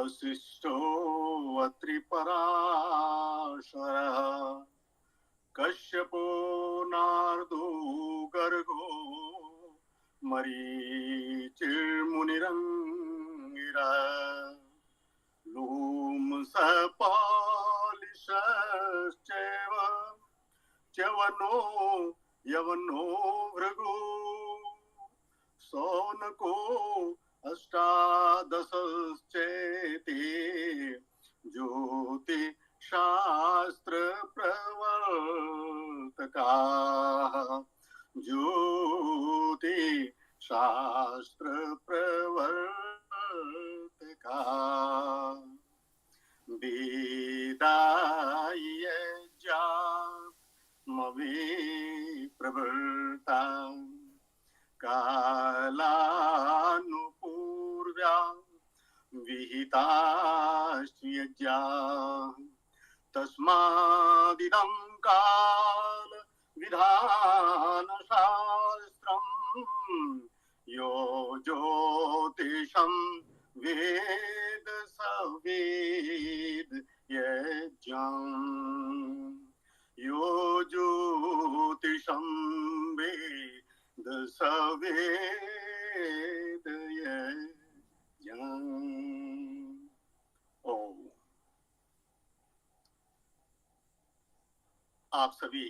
वसिष्ठो अत्रि पराशरः कश्यपो नारदो गर्गो मरीचिर्मुनिरङ्गिरः लोमसपालिशश्चैव च्यवनो यवनो भृगु सौनको अष्टादशश्चेति ज्योतिशास्त्र प्रवर्तकाः ज्योतिशास्त्र प्रवर्तकाः वेदायज्ञामविप्रवृत्ता कालानुपूर्व्या विहिताश्च यज्ञाः तस्मादिदं काल विधानशास्त्रम् यो ज्योतिषं वेद स वेद यज्ञम् यो ज्योतिषं वेद स वेद यज्ञम्। ओम। आप सभी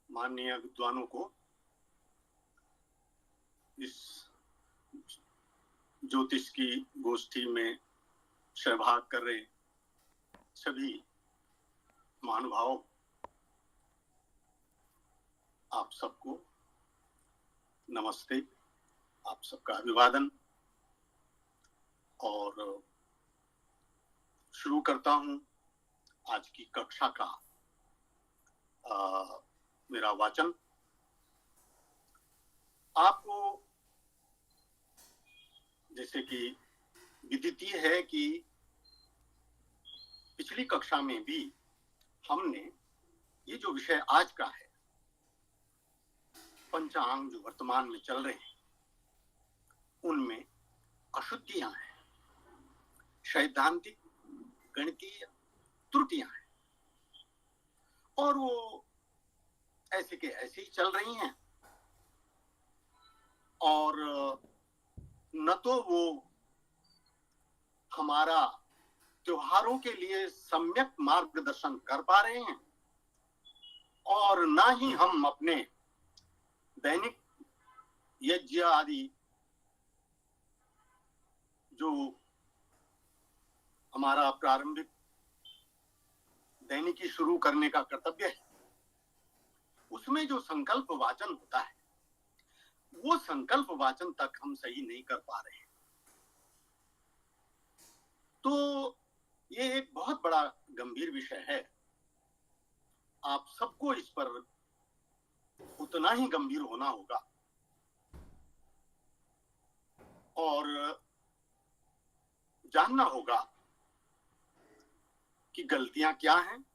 माननीय विद्वानों को इस ज्योतिष की गोष्ठी में सहभाग कर रहे सभी महानुभावों, आप सबको नमस्ते, आप सबका अभिवादन। और शुरू करता हूं आज की कक्षा का मेरा वाचन। आपको जैसे कि विदित है कि पिछली कक्षा में भी हमने ये जो विषय आज का है, पंचांग जो वर्तमान में चल रहे हैं उनमें अशुद्धियां हैं, सैद्धांतिक गणितीय त्रुटियां हैं और वो ऐसे के ऐसे ही चल रही हैं। और न तो वो हमारा त्योहारों के लिए सम्यक मार्गदर्शन कर पा रहे हैं और ना ही हम अपने दैनिक यज्ञ आदि जो हमारा प्रारंभिक दैनिकी शुरू करने का कर्तव्य है उसमें जो संकल्प वाचन होता है वो संकल्प वाचन तक हम सही नहीं कर पा रहे हैं। तो ये एक बहुत बड़ा गंभीर विषय है। आप सबको इस पर उतना ही गंभीर होना होगा और जानना होगा कि गलतियां क्या हैं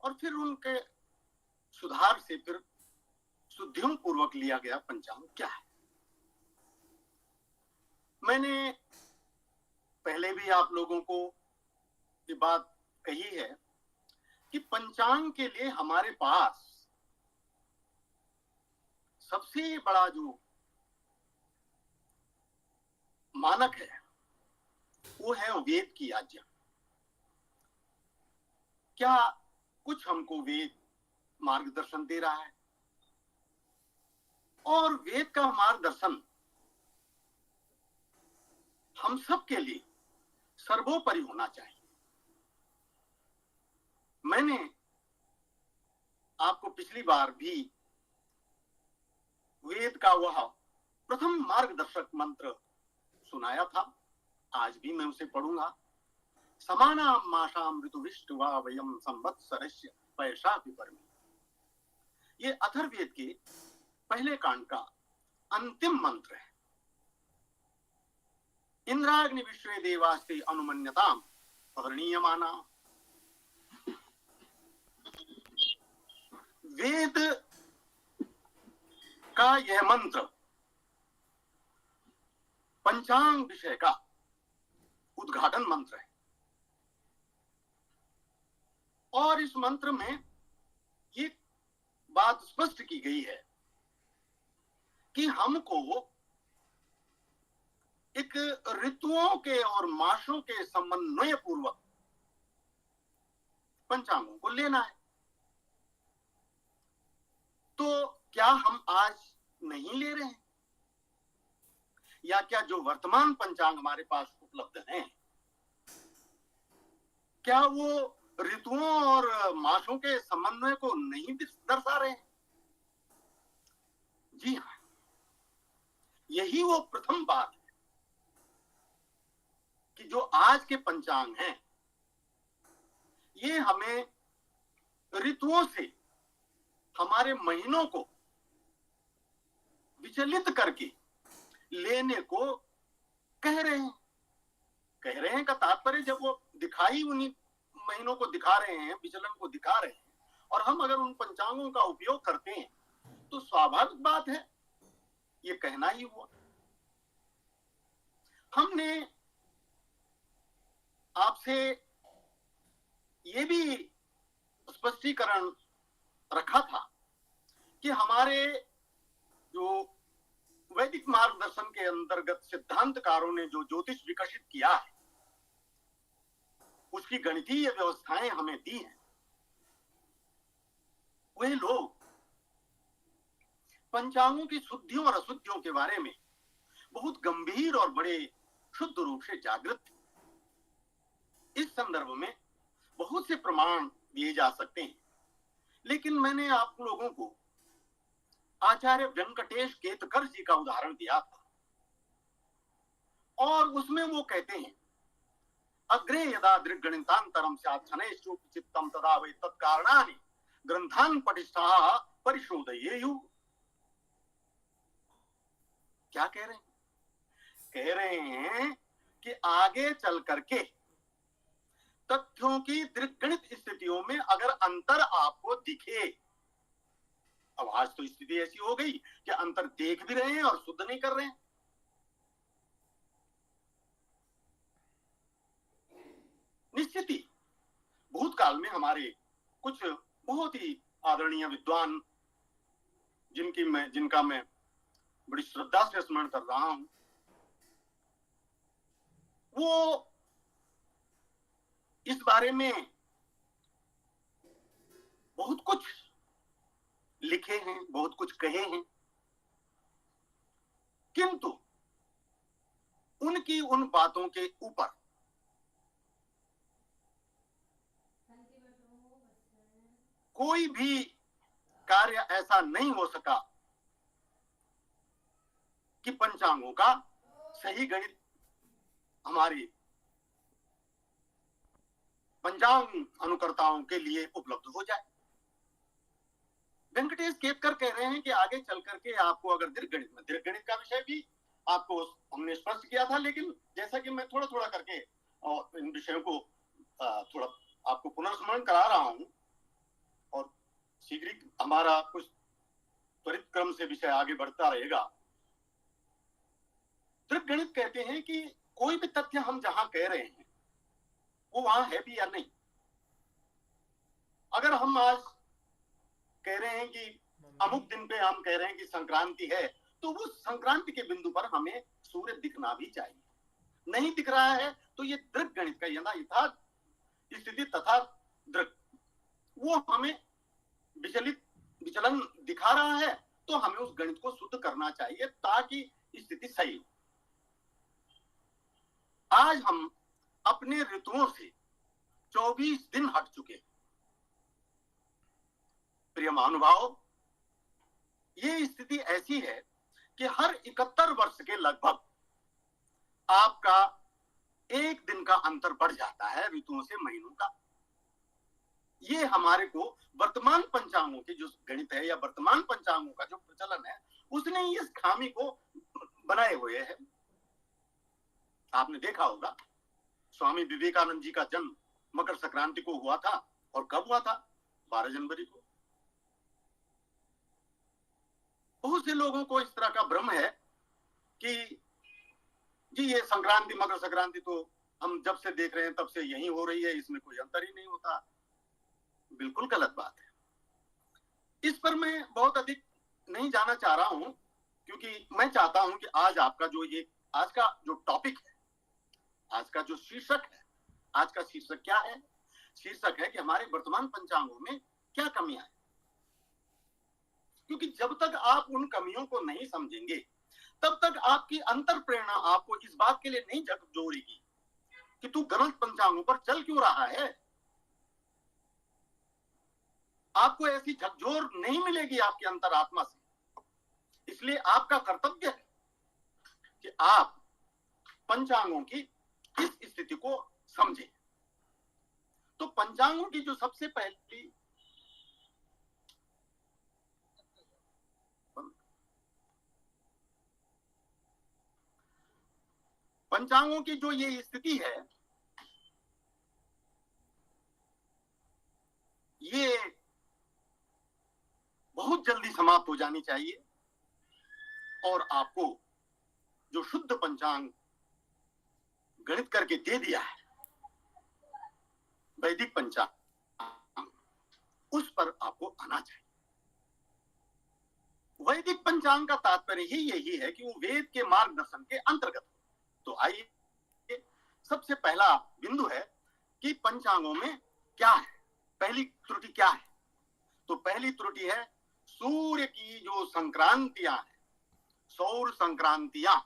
और फिर उनके सुधार से फिर शुद्धियों पूर्वक लिया गया पंचांग क्या है। मैंने पहले भी आप लोगों को ये बात कही है कि पंचांग के लिए हमारे पास सबसे बड़ा जो मानक है वो है वेद की आज्ञा। क्या कुछ हमको वेद मार्गदर्शन दे रहा है और वेद का मार्गदर्शन हम सब के लिए सर्वोपरि होना चाहिए। मैंने आपको पिछली बार भी वेद का वह प्रथम मार्गदर्शक मंत्र सुनाया था, आज भी मैं उसे पढ़ूंगा। समानां मासां ऋतुविष्टवा वयं संवत्सरस्य पैशापि परमे। ये अथर्ववेद के पहले कांड का अंतिम मंत्र है। इंद्राग्नि विश्वे देवास्ते अनुमन्यताम अवर्णीयमाना। वेद का यह मंत्र पंचांग विषय का उद्घाटन मंत्र है। और इस मंत्र में ये बात स्पष्ट की गई है कि हमको एक ऋतुओं के और मासों के समन्वय पूर्वक पंचांगों को लेना है। तो क्या हम आज नहीं ले रहे हैं? या क्या जो वर्तमान पंचांग हमारे पास उपलब्ध हैं, क्या वो ऋतुओं और मासों के समन्वय को नहीं दर्शा रहे हैं? जी हाँ, यही वो प्रथम बात है कि जो आज के पंचांग हैं, ये हमें ऋतुओं से हमारे महीनों को विचलित करके लेने को कह रहे हैं। कह रहे हैं का तात्पर्य, जब वो दिखाई उन्हीं महीनों को दिखा रहे हैं, विचलन को दिखा रहे हैं, और हम अगर उन पंचांगों का उपयोग करते हैं तो स्वाभाविक बात है ये कहना ही हुआ। हमने आपसे ये भी स्पष्टीकरण रखा था कि हमारे जो वैदिक मार्गदर्शन के अंतर्गत सिद्धांतकारों ने जो ज्योतिष विकसित किया है, उसकी गणितीय व्यवस्थाएं हमें दी हैं, वे लोग पंचांगों की शुद्धियों और अशुद्धियों के बारे में बहुत गंभीर और बड़े शुद्ध रूप से जागृत थे। इस संदर्भ में बहुत से प्रमाण दिए जा सकते हैं, लेकिन मैंने आप लोगों को आचार्य वेंकटेश केतकर जी का उदाहरण दिया था, और उसमें वो कहते हैं, अग्रे यदा दृग्गणितांतरम स्यात् शनैश्चोपि चित्तम तदा वै तत्कारणानि ग्रंथान् पठिष्ठाः परिशोधयेयुः। क्या कह रहे हैं? कह रहे हैं कि आगे चल करके तथ्यों की दृग्गणित स्थितियों में अगर अंतर आपको दिखे, अब आज तो स्थिति ऐसी हो गई कि अंतर देख भी रहे हैं और शुद्ध नहीं कर रहे हैं। निश्चित ही भूतकाल में हमारे कुछ बहुत ही आदरणीय विद्वान, जिनका मैं बड़ी श्रद्धा से स्मरण कर रहा हूं, वो इस बारे में बहुत कुछ लिखे हैं, बहुत कुछ कहे हैं, किंतु उनकी उन बातों के ऊपर कोई भी कार्य ऐसा नहीं हो सका कि पंचांगों का सही गणित हमारी पंचांग अनुकर्ताओं के लिए उपलब्ध हो जाए। वेंकटेश केतकर कह रहे हैं कि आगे चल करके आपको अगर दीर्घगणित का विषय भी आपको हमने स्पष्ट किया था, लेकिन जैसा कि मैं थोड़ा थोड़ा करके और इन विषयों को थोड़ा आपको पुनर्स्मरण करा रहा हूं, और शीघ्र ही हमारा कुछ त्वरित क्रम से विषय आगे बढ़ता रहेगा। दीर्घगणित कहते हैं कि कोई भी तथ्य हम जहां कह रहे हैं वो वहां है भी या नहीं। अगर हम आज कह रहे हैं कि अमुक दिन पे हम कह रहे हैं कि संक्रांति है, तो वो संक्रांति के बिंदु पर हमें सूर्य दिखना भी चाहिए। नहीं दिख रहा है तो ये दृग्गणित का यथा स्थिति तथा दृग, वो हमें विचलन दिखा रहा है, तो हमें उस गणित को शुद्ध करना चाहिए ताकि स्थिति सही हो। आज हम अपने ऋतुओं से 24 दिन हट चुके। प्रिय महानुभाव, ये स्थिति ऐसी है कि हर 71 वर्ष के लगभग आपका एक दिन का अंतर बढ़ जाता है ऋतुओं से, महीनों का। ये हमारे को वर्तमान पंचांगों के जो गणित है या वर्तमान पंचांगों का जो प्रचलन है, उसने इस खामी को बनाए हुए है। आपने देखा होगा स्वामी विवेकानंद जी का जन्म मकर संक्रांति को हुआ था, और कब हुआ था? 12 जनवरी को। बहुत से लोगों को इस तरह का भ्रम है कि जी ये संक्रांति मकर संक्रांति तो हम जब से देख रहे हैं तब से यही हो रही है, इसमें कोई अंतर ही नहीं होता। बिल्कुल गलत बात है। इस पर मैं बहुत अधिक नहीं जाना चाह रहा हूं, क्योंकि मैं चाहता हूं कि आज आपका जो ये आज का जो टॉपिक है, आज का जो शीर्षक है, आज का शीर्षक क्या है? शीर्षक है कि हमारे वर्तमान पंचांगों में क्या कमियां हैं। क्योंकि जब तक आप उन कमियों को नहीं समझेंगे तब तक आपकी अंतर प्रेरणा आपको इस बात के लिए नहीं झकझोरेगी कि तू गलत पंचांगों पर चल क्यों रहा है। आपको ऐसी झकझोर नहीं मिलेगी आपकी अंतरात्मा से। इसलिए आपका कर्तव्य है कि आप पंचांगों की इस स्थिति को समझें। तो पंचांगों की जो सबसे पहली पंचांगों की जो ये स्थिति है, ये बहुत जल्दी समाप्त हो जानी चाहिए और आपको जो शुद्ध पंचांग गणित करके दे दिया है, वैदिक पंचांग, उस पर आपको आना चाहिए। वैदिक पंचांग का तात्पर्य ही यही है कि वो वेद के मार्गदर्शन के अंतर्गत। तो आइए, सबसे पहला बिंदु है कि पंचांगों में क्या है, पहली त्रुटि क्या है। तो पहली त्रुटि है सूर्य की जो संक्रांतियां हैं, सौर संक्रांतियां,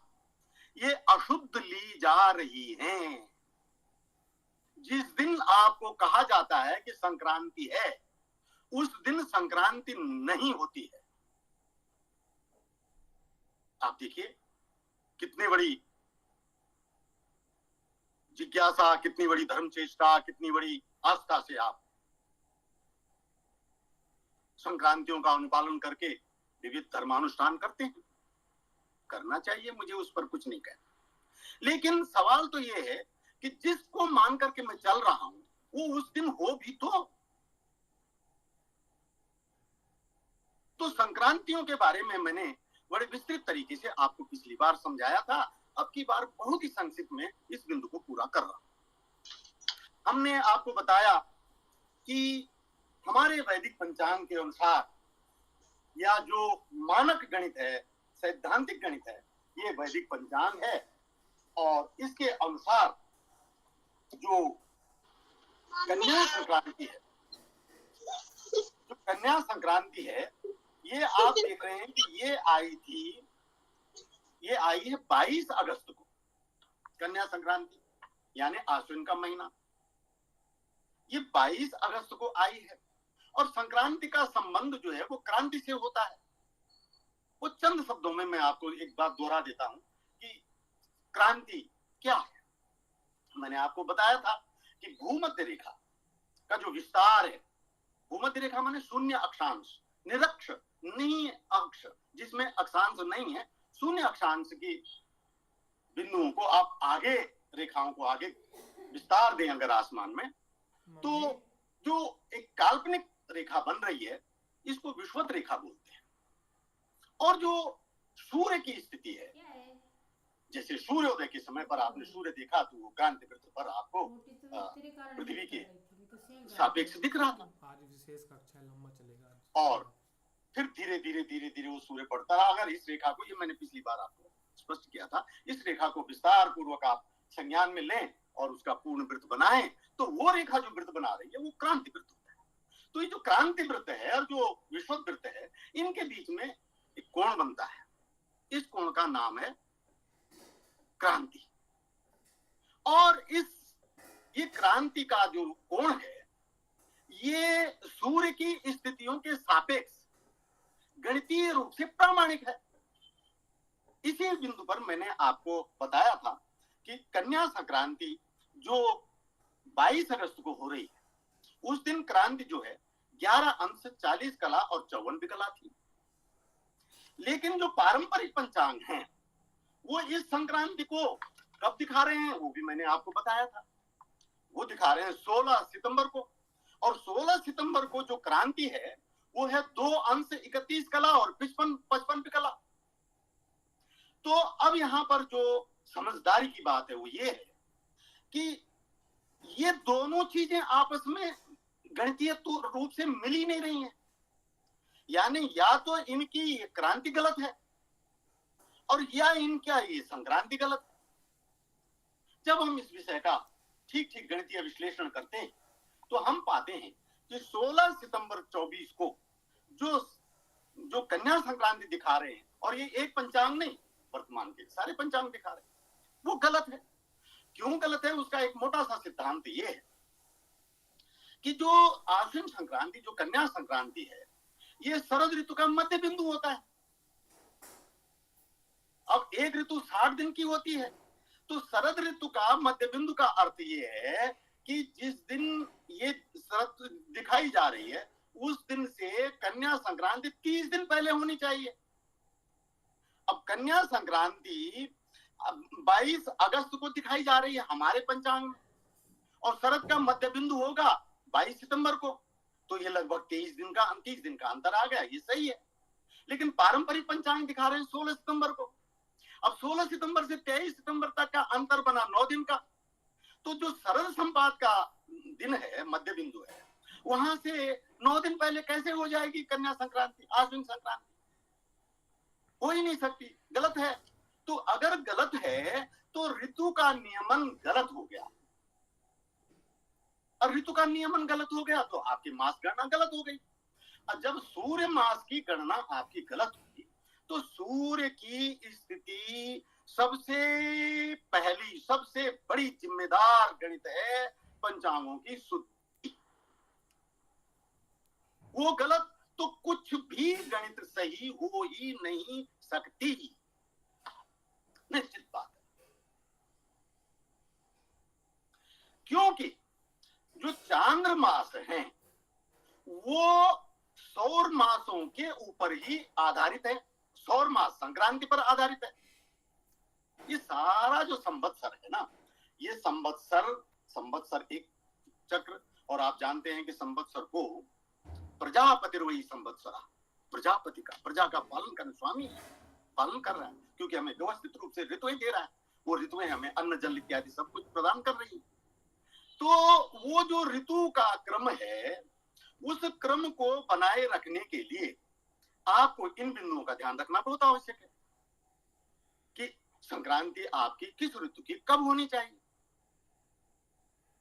ये अशुद्ध ली जा रही हैं। जिस दिन आपको कहा जाता है कि संक्रांति है, उस दिन संक्रांति नहीं होती है। आप देखिए कितनी बड़ी जिज्ञासा, कितनी बड़ी धर्म चेष्टा, कितनी बड़ी आस्था से आप संक्रांतियों का अनुपालन करके विविध धर्मानुष्ठान करते हैं। करना चाहिए, मुझे उस पर कुछ नहीं कहना। लेकिन सवाल तो यह है कि जिसको मान करके मैं चल रहा हूं वो उस दिन हो भी तो संक्रांतियों के बारे में मैंने बड़े विस्तृत तरीके से आपको पिछली बार समझाया था। अब की बार बहुत ही संक्षिप्त में इस बिंदु को पूरा कर रहा हूं। हमने आपको बताया कि हमारे वैदिक पंचांग के अनुसार, या जो मानक गणित है, सैद्धांतिक गणित है, ये वैदिक पंचांग है। और इसके अनुसार जो कन्या संक्रांति है, जो कन्या संक्रांति है, ये आप देख रहे हैं कि ये आई है 22 अगस्त को। कन्या संक्रांति यानी आश्विन का महीना, ये 22 अगस्त को आई है। और संक्रांति का संबंध जो है वो क्रांति से होता है। वो चंद शब्दों में मैं आपको एक बात दोहरा देता हूं कि क्रांति क्या है। मैंने आपको बताया था कि भूमध्य रेखा का जो विस्तार है, भूमध्य रेखा माने शून्य अक्षांश, निरक्ष नहीं अक्ष, जिसमें अक्षांश नहीं है, शून्य अक्षांश की बिंदुओं को आप आगे, रेखाओं को आगे विस्तार दें अगर आसमान में, तो जो एक काल्पनिक रेखा बन रही है, इसको विषुवत रेखा बोलते हैं। और जो सूर्य की स्थिति है, जैसे सूर्योदय के समय पर आपने सूर्य देखा तो वो क्रांति वृत्त पर आपको पृथ्वी के सापेक्ष दिख रहा था। विशेष कक्षा लंबा चलेगा और फिर धीरे धीरे धीरे धीरे वो सूर्य बढ़ता रहा। अगर इस रेखा को, ये मैंने पिछली बार आपको स्पष्ट किया था, इस रेखा को विस्तार पूर्वक आप संज्ञान में लें और उसका पूर्ण वृत्त बनाएं, तो वो रेखा जो वृत्त बना रही है वो क्रांति वृत्त होता है। तो ये जो क्रांति वृत्त है और जो विषुवत वृत्त है, इनके बीच में एक कोण बनता है। इस कोण का नाम है क्रांति। और ये क्रांति का जो कोण है, ये सूर्य की स्थितियों के सापेक्ष गणितीय रूप से प्रामाणिक है। इसी बिंदु पर मैंने आपको बताया था कि कन्या संक्रांति जो 22 अगस्त को हो रही है, उस दिन क्रांति जो है 11 अंश 40 कला और 54 विकला थी। लेकिन जो पारंपरिक पंचांग हैं, वो इस संक्रांति को कब दिखा रहे हैं, वो भी मैंने आपको बताया था। वो दिखा रहे हैं 16 सितंबर को। और 16 सितंबर को जो क्रांति है वो है 2 अंश 31 कला और 55 विकला। तो अब यहां पर जो समझदारी की बात है वो ये है कि ये दोनों चीजें आपस में गणितीय रूप से मिल ही नहीं रही हैं। यानी या तो इनकी क्रांति गलत है और या इनका ये संक्रांति गलत है। जब हम इस विषय का ठीक ठीक गणितीय विश्लेषण करते हैं तो हम पाते हैं कि 16 सितंबर 24 को जो जो कन्या संक्रांति दिखा रहे हैं, और ये एक पंचांग नहीं, वर्तमान के सारे पंचांग दिखा रहे हैं, वो गलत है। क्यों गलत है उसका एक मोटा सा सिद्धांत ये है कि जो आश्विन संक्रांति, जो कन्या संक्रांति है, ये शरद ऋतु का मध्य बिंदु होता है। अब एक ऋतु 60 दिन की होती है, तो शरद ऋतु का मध्य बिंदु का अर्थ ये है कि जिस दिन ये शरद दिखाई जा रही है उस दिन से कन्या संक्रांति 30 दिन पहले होनी चाहिए। अब कन्या संक्रांति 22 अगस्त को दिखाई जा रही है हमारे पंचांग में, और शरद का मध्य बिंदु होगा 22 सितंबर को, तो ये लगभग 30 दिन का अंतर आ गया, ये सही है। लेकिन पारंपरिक पंचांग दिखा रहे हैं 16 सितंबर को। अब 16 सितंबर से 23 सितंबर तक का अंतर बना 9 दिन का, तो जो शरद संपात का दिन है, मध्य बिंदु है, वहां से 9 दिन पहले कैसे हो जाएगी कन्या संक्रांति, आश्विन संक्रांति? हो ही नहीं सकती, गलत है। तो अगर गलत है तो ऋतु का नियमन गलत हो गया, और ऋतु का नियमन गलत हो गया तो आपकी मास गणना गलत हो गई। और जब सूर्य मास की गणना आपकी गलत होगी तो सूर्य की स्थिति सबसे पहली, सबसे बड़ी जिम्मेदार गणित है पंचांगों की शुद्धि। वो गलत तो कुछ भी गणित सही हो ही नहीं सकती, निश्चित बात है। क्योंकि जो चांद्रमास हैं वो सौर मासों के ऊपर ही आधारित है, सौर मास संक्रांति पर आधारित है। ये सारा जो संवत्सर है ना, ये संवत्सर एक चक्र, और आप जानते हैं कि संवत्सर को प्रजापतिर्वयि संवत्सरा, प्रजापति का, प्रजा का पालन करने, स्वामी पालन कर रहा है, क्योंकि हमें व्यवस्थित रूप से ऋतुएं दे रहा है, वो ऋतुएं हमें अन्न जल इत्यादि सब कुछ प्रदान कर रही है। तो वो जो ऋतु का क्रम है, उस क्रम को बनाए रखने के लिए आपको इन बिंदुओं का ध्यान रखना बहुत आवश्यक है कि संक्रांति आपकी किस ऋतु की कब होनी चाहिए।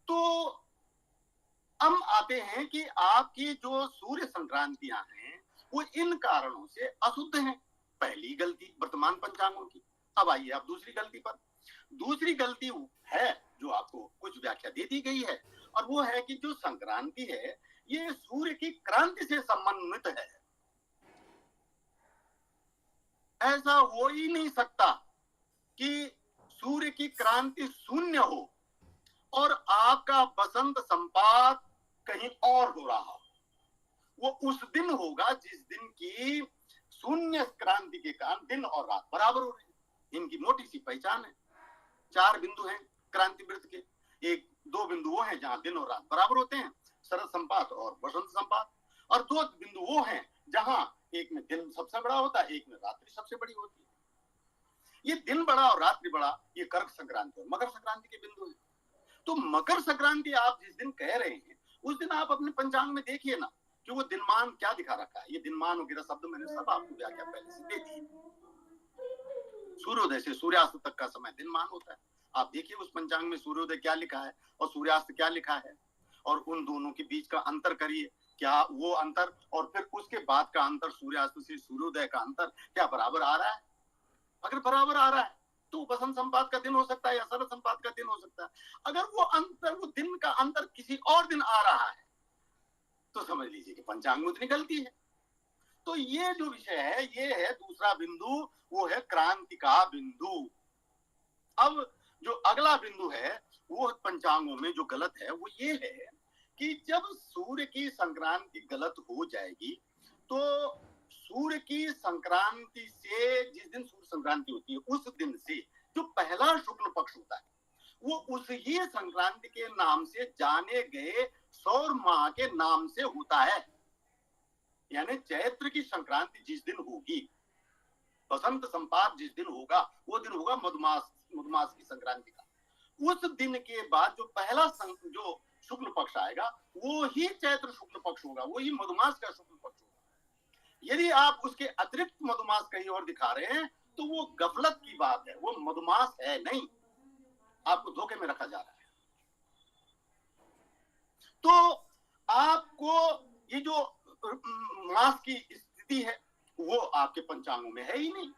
तो हम आते हैं कि आपकी जो सूर्य संक्रांतियां हैं वो इन कारणों से अशुद्ध हैं, पहली गलती वर्तमान पंचांगों की। अब आइए आप दूसरी गलती पर। दूसरी गलती है जो आपको कुछ व्याख्या दे दी गई है, और वो है कि जो संक्रांति है ये सूर्य की क्रांति से संबंधित है। ऐसा हो ही नहीं सकता कि सूर्य की क्रांति शून्य हो और आपका बसंत संपात कहीं और हो रहा हो। वो उस दिन होगा जिस दिन की शून्य क्रांति के कारण दिन और रात बराबर हो रहे हैं। इनकी मोटी सी पहचान है। 4 बिंदु हैं क्रांति वृत्त के, 1-2 बिंदु वो हैं जहां दिन और रात बराबर होते हैं, शरद संपात और बसंत संपात, और 2 बिंदु वो हैं जहां एक में दिन सबसे बड़ा होता है, एक में रात्रि सबसे बड़ी होती है। ये दिन बड़ा और रात्रि बड़ा, ये कर्क संक्रांति और मकर संक्रांति के बिंदु हैं। तो मकर संक्रांति आप जिस दिन कह रहे हैं उस दिन आप अपने पंचांग में देखिए ना कि वो दिनमान क्या दिखा रखा है। ये दिनमान वगैरह शब्द मैंने सब आपको व्याख्या पहले से दे दी। सूर्योदय से सूर्यास्त तक का समय दिनमान होता है। आप देखिए उस पंचांग में सूर्योदय क्या लिखा है और सूर्यास्त क्या लिखा है, और उन दोनों के बीच का अंतर करिए, क्या वो अंतर और फिर उसके बाद का अंतर, सूर्यास्त से सूर्योदय का अंतर क्या बराबर आ रहा है? अगर बराबर आ रहा है तो बसंत संपात का दिन हो सकता है या शरद संपात का दिन हो सकता है। अगर वो अंतर, वो दिन का अंतर किसी और दिन आ रहा है तो समझ लीजिए कि पंचांग में उतनी गलती है। तो ये जो विषय है ये है दूसरा बिंदु, वो है क्रांति का बिंदु। अब जो अगला बिंदु है वो पंचांगों में जो गलत है वो ये है कि जब सूर्य की संक्रांति गलत हो जाएगी तो सूर्य की संक्रांति से, जिस दिन सूर्य संक्रांति होती है उस दिन से जो पहला शुक्ल पक्ष होता है वो उस ही संक्रांति के नाम से जाने गए सौर माह के नाम से होता है। यानी चैत्र की संक्रांति जिस दिन होगी, बसंत संपात जिस दिन होगा, वो दिन होगा मधुमास मधुमास की संक्रांति का, उस दिन के बाद जो पहला जो शुक्ल पक्ष आएगा वो ही चैत्र शुक्ल पक्ष होगा, वो ही मधुमास का शुक्ल पक्ष होगा। यदि आप उसके अतिरिक्त मधुमास कहीं और दिखा रहे हैं तो वो गफलत की बात है, वो मधुमास है नहीं, आपको धोखे में रखा जा रहा है। तो आपको ये जो मास की स्थिति है वो आपके पंचांगों में है ही नहीं।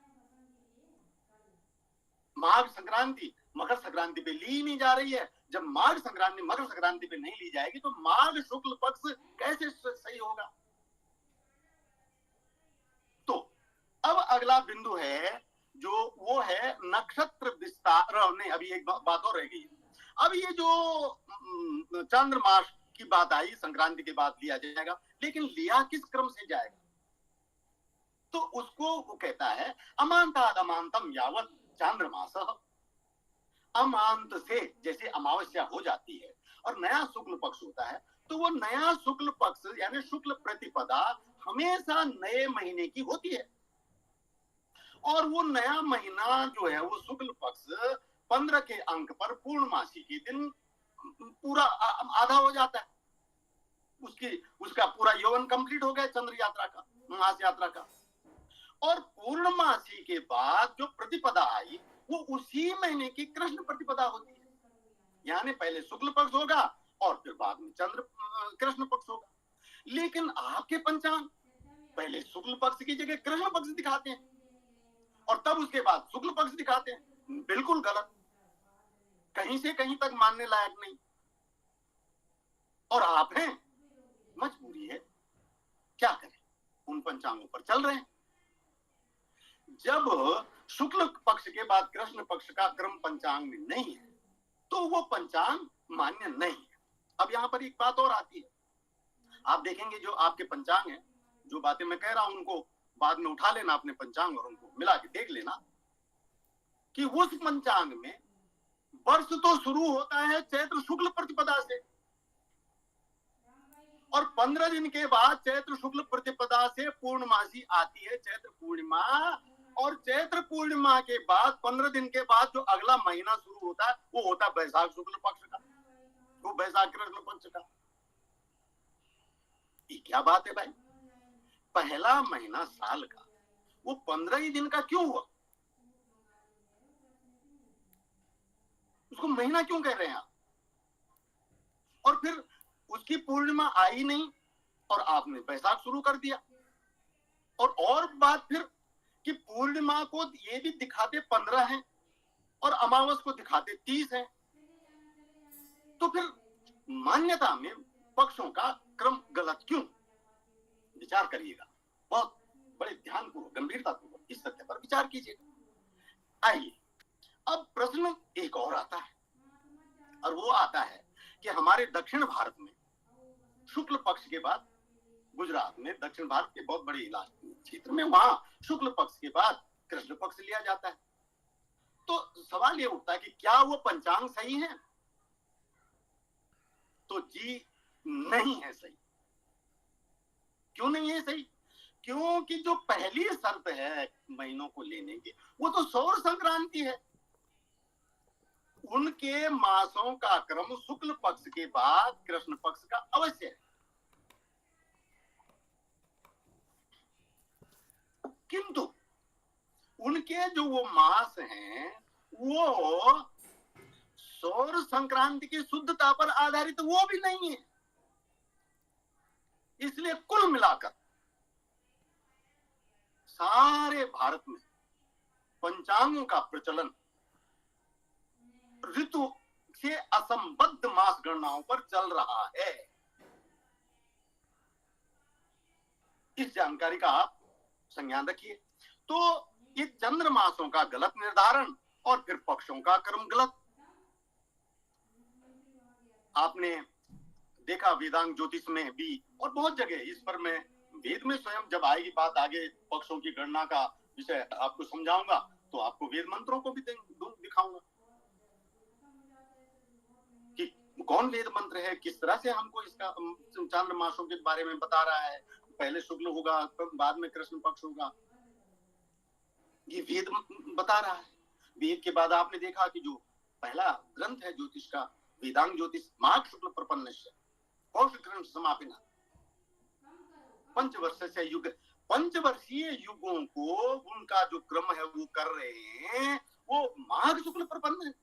माघ संक्रांति मकर संक्रांति पे ली नहीं जा रही है। जब माघ संक्रांति मकर संक्रांति पे नहीं ली जाएगी तो माघ शुक्ल पक्ष कैसे सही होगा? तो अब अगला बिंदु है जो वो है नक्षत्र विस्तार। नहीं, अभी एक बात और रह गई। अब ये जो चंद्रमास की बात आई, संक्रांति के बाद लिया जाएगा, लेकिन लिया किस क्रम से जाएगा? तो उसको वो कहता है अमांताद अमांतम यावत चांद्रमास। अमांत से जैसे अमावस्या हो जाती है और नया शुक्ल पक्ष होता है, तो वो नया शुक्ल पक्ष यानी शुक्ल प्रतिपदा हमेशा नए महीने की होती है। और वो नया महीना जो है वो शुक्ल पक्ष 15 के अंक पर पूर्णमासी के दिन पूरा आधा हो जाता है। उसका पूरा यौवन कंप्लीट हो गया चंद्र यात्रा का, मास यात्रा का। और पूर्णमासी के बाद जो प्रतिपदा आई वो उसी महीने की कृष्ण प्रतिपदा होती है, यानी पहले शुक्ल पक्ष होगा और फिर बाद में चंद्र कृष्ण पक्ष होगा। लेकिन आपके पंचांग पहले शुक्ल पक्ष की जगह कृष्ण पक्ष दिखाते हैं और तब उसके बाद शुक्ल पक्ष दिखाते हैं। बिल्कुल गलत, कहीं से कहीं तक मानने लायक नहीं। और आप हैं, मजबूरी है, क्या करें, उन पंचांगों पर चल रहे हैं। जब शुक्ल पक्ष के बाद कृष्ण पक्ष का क्रम पंचांग में नहीं है तो वो पंचांग मान्य नहीं है। अब यहां पर एक बात और आती है, आप देखेंगे जो आपके पंचांग है, जो बातें मैं कह रहा हूं उनको बाद में उठा लेना अपने पंचांग और उनको मिला के देख लेना कि उस पंचांग में वर्ष तो शुरू होता है चैत्र शुक्ल प्रतिपदा से और 15 दिन के बाद चैत्र शुक्ल प्रतिपदा से पूर्णमासी आती है चैत्र पूर्णिमा। और चैत्र पूर्णिमा के बाद 15 दिन के बाद जो अगला महीना शुरू होता है वो होता है बैसाख शुक्ल पक्ष का, वो बैसाख कृष्ण पक्ष का। ये क्या बात है भाई? पहला महीना साल का वो 15 ही दिन का क्यों हुआ? उसको महीना क्यों कह रहे हैं आप? और फिर उसकी पूर्णिमा आई नहीं और आपने बैसाख शुरू कर दिया। और बात फिर कि पूर्णिमा को ये भी दिखाते 15 है और अमावस को दिखाते 30 है, तो फिर मान्यता में पक्षों का क्रम गलत क्यों? विचार करिएगा, बहुत बड़े ध्यानपूर्वक गंभीरतापूर्वक इस तथ्य पर विचार कीजिएगा। आइए अब प्रश्न एक और आता है और वो आता है कि हमारे दक्षिण भारत में शुक्ल पक्ष के बाद, गुजरात में दक्षिण भारत के बहुत बड़े इलाके क्षेत्र में, वहां शुक्ल पक्ष के बाद कृष्ण पक्ष लिया जाता है। तो सवाल ये उठता है कि क्या वो पंचांग सही है? तो जी नहीं है सही। क्यों नहीं है सही? क्योंकि जो पहली शर्त है महीनों को लेने की वो तो सौर संक्रांति है। उनके मासों का क्रम शुक्ल पक्ष के बाद कृष्ण पक्ष का अवश्य है। किंतु उनके जो वो मास हैं वो सौर संक्रांति की शुद्धता पर आधारित वो भी नहीं है। इसलिए कुल मिलाकर सारे भारत में पंचांगों का प्रचलन ऋतु से असंबद्ध मास गणनाओं पर चल रहा है। इस जानकारी का आप संज्ञान रखिए। तो ये चंद्र मासों का गलत निर्धारण और फिर पक्षों का क्रम गलत। आपने देखा वेदांग ज्योतिष में भी और बहुत जगह इस पर मैं वेद में स्वयं जब आएगी बात आगे पक्षों की गणना का विषय आपको समझाऊंगा तो आपको वेद मंत्रों को भी दिखाऊंगा कि कौन वेद मंत्र है, किस तरह से हमको इसका चंद्र मासों के बारे में बता रहा है। पहले शुक्ल होगा बाद में कृष्ण पक्ष होगा, ये वेद बता रहा है। वेद के बाद आपने देखा कि जो पहला ग्रंथ है ज्योतिष का, वेदांग ज्योतिष माघ शुक्ल प्रपन्नस्य कौशिक समापिना पंचवर्षीय युग, पंचवर्षीय युगों को उनका जो क्रम है वो कर रहे हैं, वो माघ शुक्ल प्रपन्न है।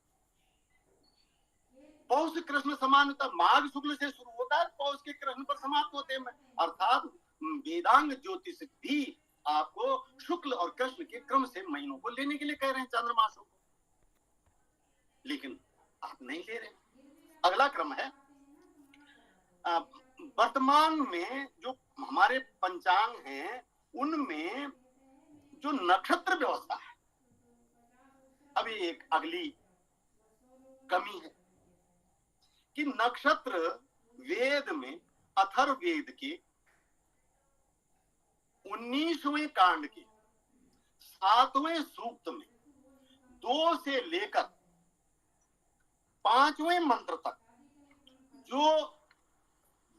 पौष कृष्ण समानता माघ शुक्ल से शुरू होता है, पौष के कृष्ण पर समाप्त होते हैं। अर्थात वेदांग ज्योतिष भी आपको शुक्ल और कृष्ण के क्रम से महीनों को लेने के लिए कह रहे हैं, चांद्रमासों को, लेकिन आप नहीं ले रहे। अगला क्रम है वर्तमान में जो हमारे पंचांग हैं उनमें जो नक्षत्र व्यवस्था है, अभी एक अगली कमी है कि नक्षत्र वेद में अथर्ववेद के 19वें कांड के 7वें सूक्त में 2 से लेकर 5वें मंत्र तक जो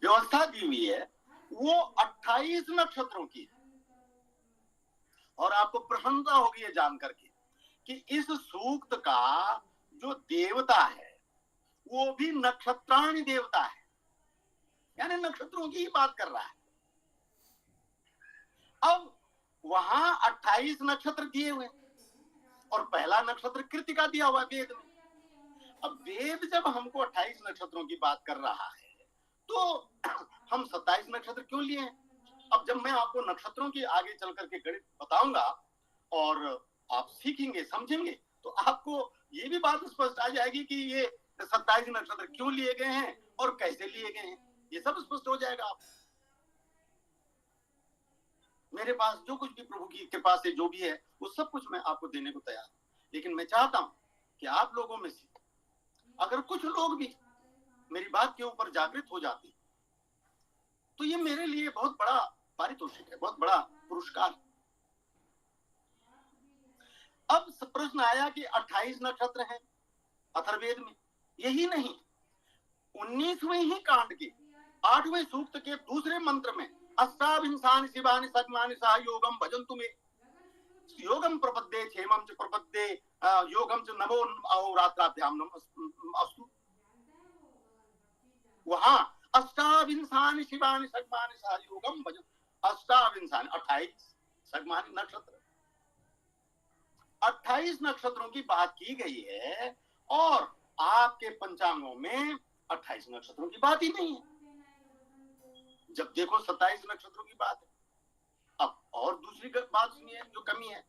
व्यवस्था दी हुई है वो 28 नक्षत्रों की है। और आपको प्रसन्नता होगी ये जानकर के कि इस सूक्त का जो देवता है वो भी नक्षत्राणी देवता है, यानी नक्षत्रों की ही बात कर रहा है। अब वहां 28 नक्षत्र दिए हुए और पहला नक्षत्र कृतिका दिया हुआ वेद में। अब वेद जब हमको 28 नक्षत्रों की बात कर रहा है तो हम 27 नक्षत्र क्यों लिए हैं? अब जब मैं आपको नक्षत्रों की आगे चल करके गणित बताऊंगा और आप सीखेंगे समझेंगे तो आपको ये भी बात स्पष्ट आ जाएगी कि ये 27 नक्षत्र क्यों लिए गए हैं और कैसे लिए गए हैं, ये सब स्पष्ट हो जाएगा। आप मेरे पास जो कुछ भी प्रभु की कृपा से जो भी है वो सब कुछ मैं आपको देने को तैयार हूं, लेकिन मैं चाहता हूं कि आप लोगों में से अगर कुछ लोग भी मेरी बात के ऊपर जागृत हो जाते तो ये मेरे लिए बहुत बड़ा पारितोषिक है, बहुत बड़ा पुरस्कार। अब प्रश्न आया कि 28 नक्षत्र हैं अथर्ववेद में, यही नहीं 19वें ही कांड के 8वें सूक्त के दूसरे मंत्र में अष्टाविंशानि शिवानि सद्मानि सह योगम भजन्तु मे योगम प्रपद्ये क्षेमं च प्रपद्ये योगम च नमो अहोरात्राभ्याम नमस्तु। वहां अष्टाविंशानि शिवानि सद्मानि सह योगम भजन, अष्टाविंशानि 28 सद्मानि नक्षत्र, 28 नक्षत्रों की बात की गई है और आपके पंचांगों में 28 नक्षत्रों की बात ही नहीं है। जब देखो 27 नक्षत्रों की बात है। अब और दूसरी बात सुनिए जो कमी है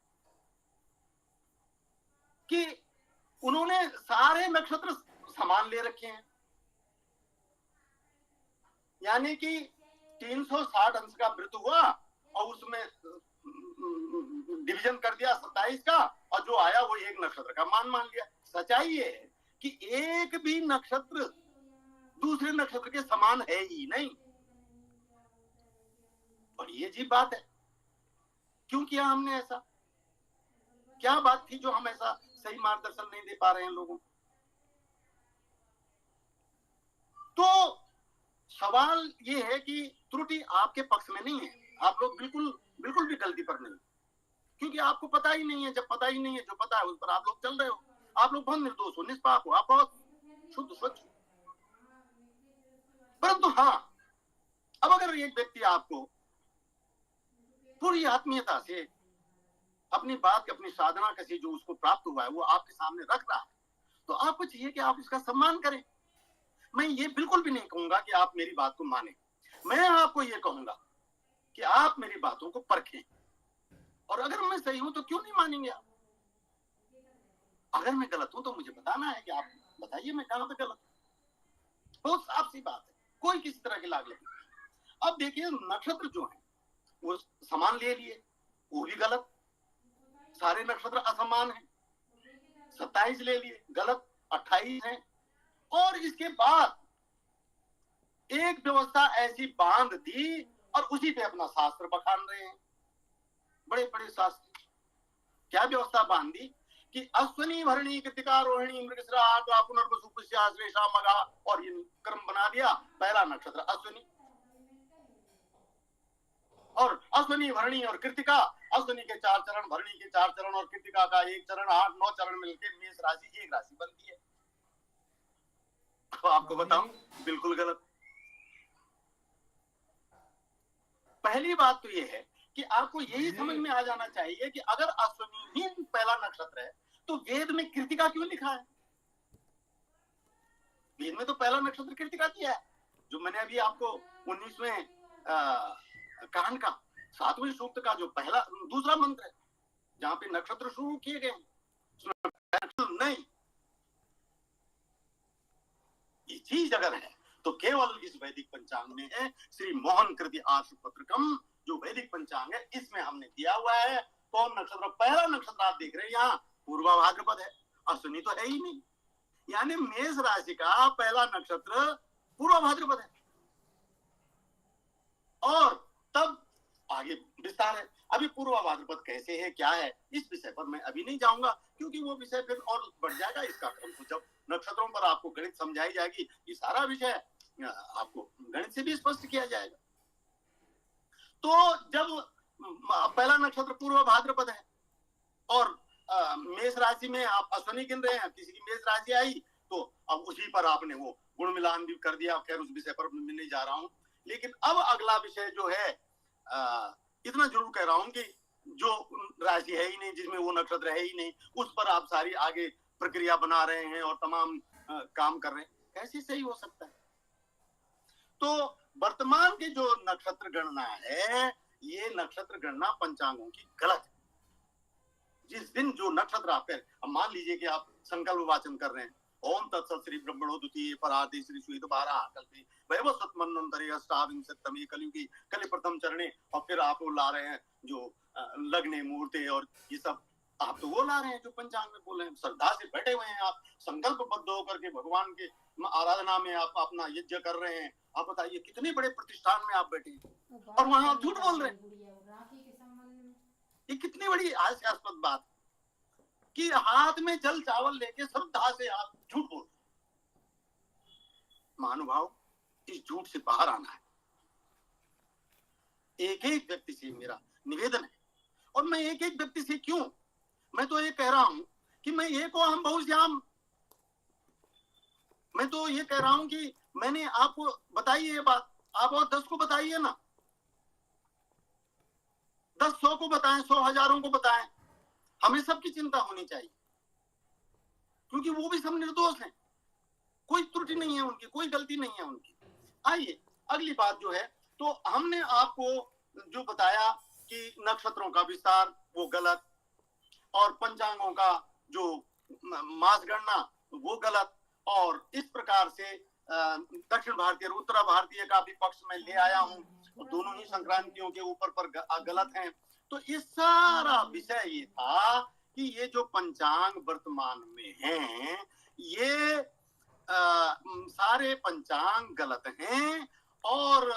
कि उन्होंने सारे नक्षत्र समान ले रखे हैं, यानी कि 360 अंश का वृत्त हुआ और उसमें डिवीजन कर दिया 27 का और जो आया वो एक नक्षत्र का मान लिया। सच्चाई ये है कि एक भी नक्षत्र दूसरे नक्षत्र के समान है ही नहीं। और ये जी बात है, क्यों किया हमने ऐसा? क्या बात थी जो हम ऐसा सही मार्गदर्शन नहीं दे पा रहे हैं लोगों को? तो सवाल ये है कि त्रुटि आपके पक्ष में नहीं है, आप लोग बिल्कुल भी गलती पर नहीं, क्योंकि आपको पता ही नहीं है। जब पता ही नहीं है, जो पता है उस पर आप लोग चल रहे हो। आप लोग बहुत निर्दोष हो, निष्पाप हो, आप बहुत शुद्ध स्वच्छ हो। परंतु हाँ, अब अगर एक व्यक्ति आपको पूरी आत्मीयता से अपनी बात, अपनी साधना का से जो उसको प्राप्त हुआ है वो आपके सामने रख रहा है, तो आपको चाहिए कि आप उसका सम्मान करें। मैं ये बिल्कुल भी नहीं कहूंगा कि आप मेरी बात को माने, मैं आपको ये कहूंगा कि आप मेरी बातों को परखें, और अगर मैं सही हूं तो क्यों नहीं मानेंगे आप? अगर मैं गलत हूं तो मुझे बताना है कि आप बताइए मैं कहां पे गलत हूं। बहुत साफ सी बात है, कोई किसी तरह की लाग लगी। अब देखिए नक्षत्र जो है वो समान ले लिए, वो भी गलत। सारे नक्षत्र असमान हैं, 27 ले लिए गलत, 28 हैं। और इसके बाद एक व्यवस्था ऐसी बांध दी और उसी पे अपना शास्त्र बखान रहे हैं, बड़े बड़े शास्त्र। क्या व्यवस्था बांध दी कि अश्वनी भरणी कृतिका रोहिणी मृगशिरा पुनर्वसु पुष्या श्लेषा मघा, और ये क्रम बना दिया। पहला नक्षत्र अश्वनी, और अश्वनी भरणी और कृतिका अश्विनी के 4 चरण, भरणी के 4 चरण और कृतिका का 1 चरण, 8-9 चरण मिलकर मेष राशि एक राशि बनती है। तो आपको बताऊं, बिल्कुल गलत। पहली बात तो ये है कि आपको यही समझ में आ जाना चाहिए कि अगर अश्विनी ही पहला नक्षत्र है तो वेद में कृतिका क्यों लिखा है? वेद में तो पहला नक्षत्र कृतिका दिया है, जो मैंने अभी आपको 19वें कांड का 7वें सूक्त का जो पहला दूसरा मंत्र है, जहां पे नक्षत्र शुरू किए गए नहीं, ये चीज अगर है तो केवल इस वैदिक पंचांग में है। श्री मोहन कृति आर्ष पत्रकम जो वैदिक पंचांग है, इसमें हमने दिया हुआ है कौन नक्षत्र, पहला नक्षत्र आप देख रहे हैं यहाँ पूर्वा भाद्रपद है, अश्विनी तो है ही नहीं, यानी मेष राशि का पहला नक्षत्र पूर्वा भाद्रपद है। और तब आगे विस्तार है। अभी पूर्वा भाद्रपद कैसे है, क्या है, इस विषय पर मैं अभी नहीं जाऊंगा, क्योंकि वो विषय फिर और बढ़ जाएगा। इसका क्रम जब नक्षत्रों पर आपको गणित समझाई जाएगी, ये सारा विषय आपको गणित से भी स्पष्ट किया जाएगा। तो जब पहला नक्षत्र पूर्व भाद्रपद है और मेष राशि में आप अश्विनी गिन रहे हैं, किसी की मेष राशि आई तो अब उसी पर आपने वो गुण मिलान भी कर दिया। खैर उस विषय पर मैं नहीं जा रहा हूं, लेकिन अब अगला विषय जो है, इतना जरूर कह रहा हूं कि जो राशि है ही नहीं, जिसमें वो नक्षत्र है ही नहीं, उस पर आप सारी आगे प्रक्रिया बना रहे हैं और तमाम काम कर रहे हैं, कैसे सही हो सकता है? तो वर्तमान की जो नक्षत्र गणना है, ये नक्षत्र गणना पंचांगों की गलत है। जिस दिन जो नक्षत्र आप अब मान लीजिए कि आप संकल्प वाचन कर रहे हैं, ओम तत्सत श्री ब्रह्मणो द्वितीय परार्धे श्री सुइत 12 कल्पे वैवस्वत मनन्वन्तरे अष्टाविंशतितमे कलियुगी कलि प्रथम चरणे, और फिर आप वो ला रहे हैं जो लग्ने मुहूर्ते और ये सब, आप तो वो ला रहे हैं जो पंचांग में बोले हैं। श्रद्धा से बैठे हुए हैं आप, संकल्पबद्ध होकर के भगवान के आराधना में आप अपना यज्ञ कर रहे हैं। आप बताइए कितने बड़े प्रतिष्ठान में आप बैठे हैं और वहां आप झूठ बोल रहे हैं। ये कितनी बड़ी हास्यास्पद बात कि हाथ में जल चावल लेके श्रद्धा से आप झूठ बोल। महानुभाव, इस झूठ से बाहर आना है। एक एक व्यक्ति से मेरा निवेदन है, और मैं एक एक व्यक्ति से क्यों, मैं तो ये कह रहा हूं कि मैं एक को हम बहुश्याम, मैं तो ये कह रहा हूं कि मैंने आपको बताई ये बात, आप और 10 को बताइए ना, 10 100 को बताएं, 100 हजारों को बताएं, हमें सबकी चिंता होनी चाहिए, क्योंकि वो भी सब निर्दोष हैं, कोई त्रुटि नहीं है उनकी, कोई गलती नहीं है उनकी। आइए अगली बात जो है, तो हमने आपको जो बताया कि नक्षत्रों का विस्तार वो गलत, और पंचांगों का जो मास गणना वो गलत, और इस प्रकार से दक्षिण भारतीय और उत्तर भारतीय का भी पक्ष में ले आया हूं, दोनों ही संक्रांतियों के ऊपर पर गलत हैं। तो इस सारा विषय ये था कि ये जो पंचांग वर्तमान में हैं, ये सारे पंचांग गलत हैं, और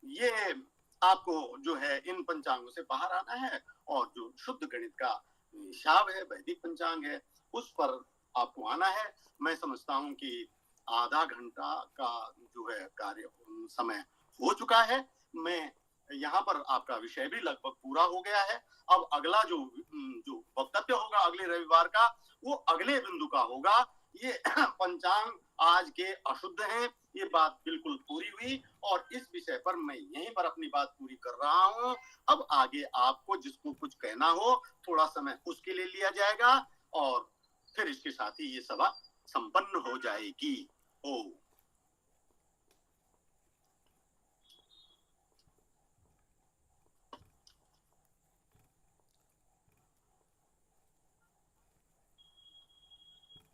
ये आपको जो है इन पंचांगों से बाहर आना है, और जो शुद्ध गणित का हिसाब है, वैदिक पंचांग है, उस पर आपको आना है। मैं समझता हूं कि आधा घंटा का जो है कार्य समय हो चुका है। मैं यहाँ पर आपका विषय भी लगभग पूरा हो गया है। अब अगला जो वक्तव्य होगा अगले रविवार का, वो अगले बिंदु का होगा। ये पंचांग आज के अशुद्ध हैं, ये बात बिल्कुल पूरी हुई, और इस विषय पर मैं यहीं पर अपनी बात पूरी कर रहा हूं। अब आगे आपको जिसको कुछ कहना हो, थोड़ा समय उसके लिए लिया जाएगा, और फिर इसके साथ ही ये सभा संपन्न हो जाएगी।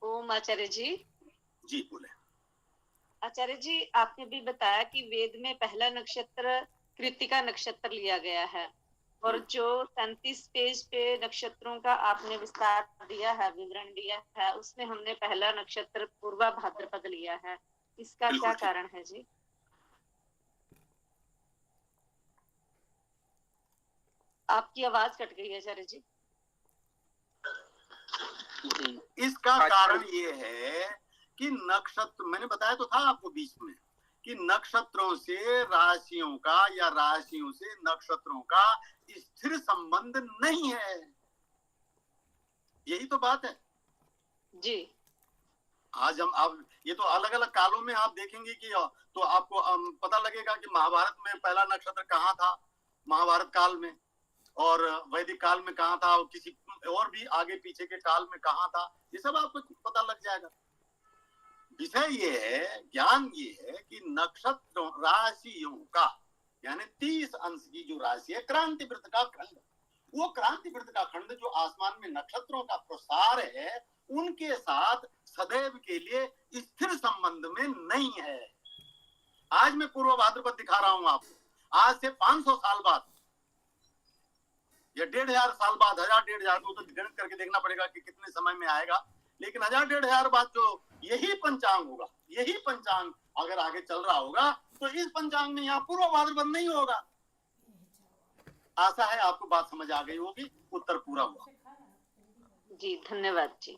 ओम आचार्य जी। जी बोले। आचार्य जी, आपने भी बताया कि वेद में पहला नक्षत्र कृत्तिका नक्षत्र लिया गया है, और जो 37 पेज पे नक्षत्रों का आपने विस्तार दिया है, विवरण दिया है, उसमें हमने पहला नक्षत्र पूर्वा भाद्रपद लिया है। इसका क्या कारण है जी? आपकी आवाज कट गई है आचार्य जी। इसका कारण ये है कि नक्षत्र, मैंने बताया तो था आपको बीच में कि नक्षत्रों से राशियों का या राशियों से नक्षत्रों का स्थिर संबंध नहीं है। यही तो बात है जी। आज हम अब ये तो अलग अलग कालों में आप देखेंगे कि तो आपको पता लगेगा कि महाभारत में पहला नक्षत्र कहाँ था, महाभारत काल में, और वैदिक काल में कहाँ था, और किसी और भी आगे पीछे के काल में कहाँ था, ये सब आपको पता लग जाएगा। विषय ये है, ज्ञान ये है कि नक्षत्रों राशियों का यानी 30 अंश की जो राशि है क्रांति वृत्त का खंड, वो क्रांति वृत्त का खंड जो आसमान में नक्षत्रों का प्रसार है उनके साथ सदैव के लिए स्थिर संबंध में नहीं है। आज मैं पूर्व भाद्रपद दिखा रहा हूं आपको, आज से 500 साल बाद या 1500 साल बाद, 1000-1500 तो गणित करके देखना पड़ेगा कि कितने समय में आएगा, लेकिन 1000-1500 बाद जो यही पंचांग होगा, यही पंचांग अगर आगे चल रहा होगा तो इस पंचांग में यहाँ पूर्व भाद्रपद नहीं होगा। आशा है आपको बात समझ आ गई होगी, उत्तर पूरा हुआ। जी, धन्यवाद जी।